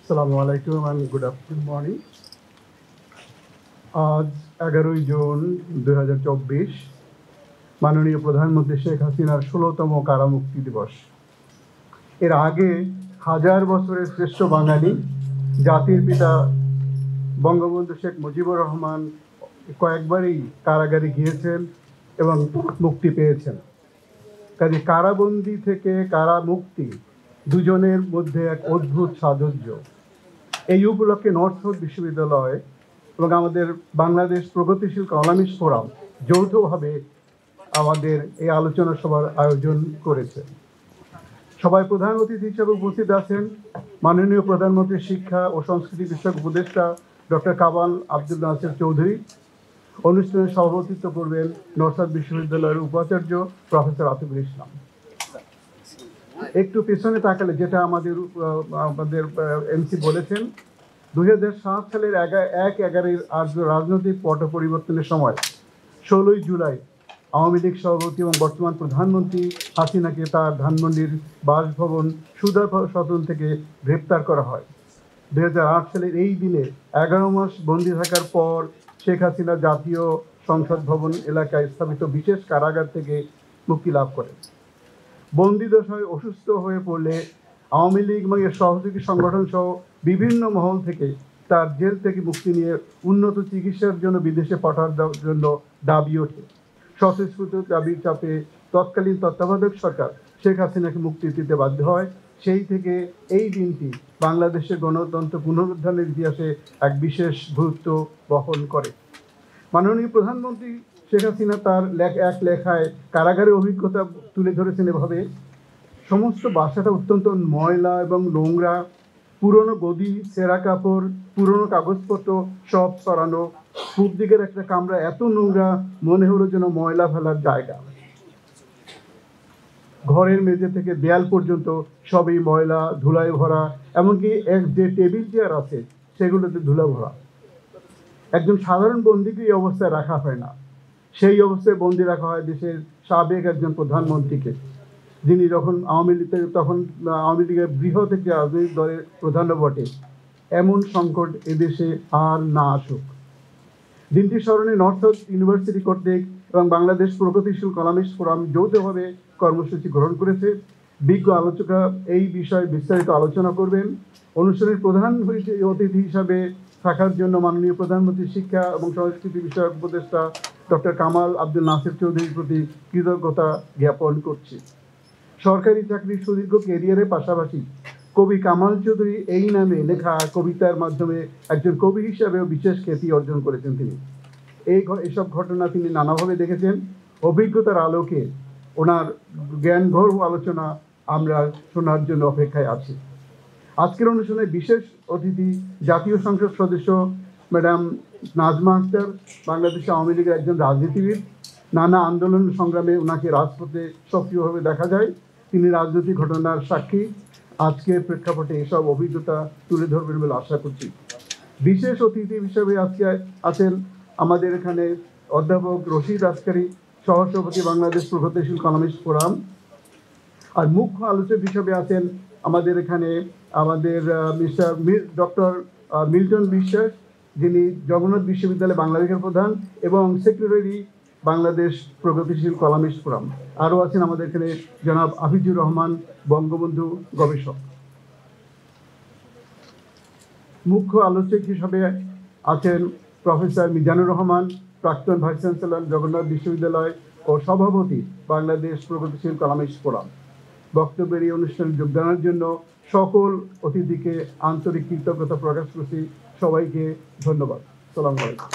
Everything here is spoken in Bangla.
আসসালামু আলাইকুম and good afternoon morning. আজ 11 জুন 2024 মাননীয় প্রধানমন্ত্রী শেখ হাসিনার 16তম কারামুক্তি দিবস। এর আগে হাজার বছরের শ্রেষ্ঠ বাঙালি জাতির পিতা বঙ্গবন্ধু শেখ মুজিবুর রহমান কয়েকবারই কারাগারে গিয়েছেন এবং মুক্তি পেয়েছেন। কাজে কারাবন্দি থেকে কারামুক্তি দুজনের মধ্যে এক অদ্ভুত সাদৃশ্য। এই উপলক্ষে নর্থ সাউথ বিশ্ববিদ্যালয় এবং আমাদের বাংলাদেশ প্রগতিশীল কলামিস্ট ফোরাম যৌথভাবে আমাদের এই আলোচনা সভার আয়োজন করেছে। সবাই প্রধান অতিথি হিসেবে উপস্থিত আছেন মাননীয় প্রধানমন্ত্রীর শিক্ষা ও সংস্কৃতি বিষয়ক উপদেষ্টা ডক্টর কামাল আব্দুল নাসের চৌধুরী। অনুষ্ঠানে সভাপতিত্ব করবেন নর্থ সাউথ বিশ্ববিদ্যালয়ের উপাচার্য প্রফেসর আতিকুল ইসলাম। একটু পেছনে তাকালে যেটা আমাদের এমসি বলেছেন, 2007 সালের 1/11 রাজনৈতিক পট পরিবর্তনের সময় 16 জুলাই আওয়ামী লীগ সভাপতি এবং বর্তমান প্রধানমন্ত্রী হাসিনাকে তার ধানমন্ডির বাসভবন সুধা সদন থেকে গ্রেপ্তার করা হয়। 2008 সালের এই দিনে 11 মাস বন্দী থাকার পর শেখ হাসিনা জাতীয় সংসদ ভবন এলাকায় স্থাপিত বিশেষ কারাগার থেকে মুক্তি লাভ করেন। বন্দিদশায় অসুস্থ হয়ে পড়লে আওয়ামী লীগ এবং এর সহযোগী সংগঠন সহ বিভিন্ন মহল থেকে তার জেল থেকে মুক্তি নিয়ে উন্নত চিকিৎসার জন্য বিদেশে পাঠানোর জন্য দাবি ওঠে। স্বতঃস্ফূর্ত দাবির চাপে তৎকালীন তত্ত্বাবধায়ক সরকার শেখ হাসিনাকে মুক্তি দিতে বাধ্য হয়। সেই থেকে এই দিনটি বাংলাদেশের গণতন্ত্র পুনরুদ্ধারের ইতিহাসে এক বিশেষ গুরুত্ব বহন করে। মাননীয় প্রধানমন্ত্রী শেখ হাসিনা তার এক লেখায় কারাগারের অভিজ্ঞতা তুলে ধরেছেন এভাবে: সমস্ত বাসাটা অত্যন্ত ময়লা এবং নোংরা, পুরনো গদি, ছেঁড়া কাপড়, পুরনো কাগজপত্র সব সরানো। পূব দিকের একটা কামরা এত নোংরা মনে হলো যেন ময়লা ফেলার জায়গা। ঘরের মেঝে থেকে দেয়াল পর্যন্ত সবই ময়লা, ধুলায় ভরা, এমনকি যে টেবিল চেয়ার আছে সেগুলোতে ধুলা ভরা। একজন সাধারণ বন্দীকে এই অবস্থায় রাখা হয় না। সেই অবস্থায় বন্দী রাখা হয় দেশের সাবেক একজন প্রধানমন্ত্রীকে, যিনি যখন আওয়ামী লীগের বৃহৎ একটি রাজনৈতিক দলের প্রধানও বটে। এমন সংকট এদেশে আর না আসুক। দিনটি স্মরণে নর্থ সাউথ ইউনিভার্সিটি কর্তৃক এবং বাংলাদেশ প্রগতিশীল কলামিস্ট ফোরাম যৌথভাবে কর্মসূচি গ্রহণ করেছে। বিজ্ঞ আলোচকরা এই বিষয়ে বিস্তারিত আলোচনা করবেন। অনুষ্ঠানের প্রধান অতিথি হিসাবে থাকার জন্য মাননীয় প্রধানমন্ত্রী শিক্ষা এবং সংস্কৃতি বিষয়ক উপদেষ্টা ডক্টর কামাল আব্দুল নাসের চৌধুরীর প্রতি কৃতজ্ঞতা জ্ঞাপন করছি। সরকারি চাকরির সুদীর্ঘ ক্যারিয়ারের পাশাপাশি কবি কামাল চৌধুরী এই নামে লেখা কবিতার মাধ্যমে একজন কবি হিসাবেও বিশেষ খ্যাতি অর্জন করেছেন তিনি। এইসব ঘটনা তিনি নানাভাবে দেখেছেন। অভিজ্ঞতার আলোকে ওনার জ্ঞানঘর আলোচনা আমরা শোনার জন্য অপেক্ষায় আছি। আজকের অনুষ্ঠানে বিশেষ অতিথি জাতীয় সংসদ সদস্য ম্যাডাম নাজমা আক্তার, বাংলাদেশ আওয়ামী লীগের একজন রাজনীতিবিদ। নানা আন্দোলন সংগ্রামে ওনাকে রাজপথে সক্রিয়ভাবে দেখা যায়। তিনি রাজনৈতিক ঘটনার সাক্ষী। আজকের প্রেক্ষাপটে এসব অভিজ্ঞতা তুলে ধরবেন বলে আশা করছি। বিশেষ অতিথি হিসেবে আজকে আছেন আমাদের এখানে অধ্যাপক রশিদ আসকারী, সহসভাপতি বাংলাদেশ প্রগতিশীল কলামিস্ট ফোরাম। আর মুখ্য আলোচক হিসেবে আছেন আমাদের এখানে ডক্টর মিল্টন বিশ্বাস, যিনি জগন্নাথ বিশ্ববিদ্যালয় বাংলা বিভাগের প্রধান এবং সেক্রেটারি বাংলাদেশ প্রগতিশীল কলামিস্ট ফোরাম। আরও আছেন আমাদের এখানে জনাব হাফিজুর রহমান, বঙ্গবন্ধু গবেষক। মুখ্য আলোচক হিসাবে আছেন প্রফেসর মিজানুর রহমান, প্রাক্তন ভাইস চ্যান্সেলর জগন্নাথ বিশ্ববিদ্যালয় ও সভাপতি বাংলাদেশ প্রগতিশীল কলামিস্ট ফোরাম। বক্তব্যের এই অনুষ্ঠানে যোগদানের জন্য সকল অতিথিকে আন্তরিক কৃতজ্ঞতা প্রকাশ করছি। সবাইকে ধন্যবাদ। আসসালামু আলাইকুম।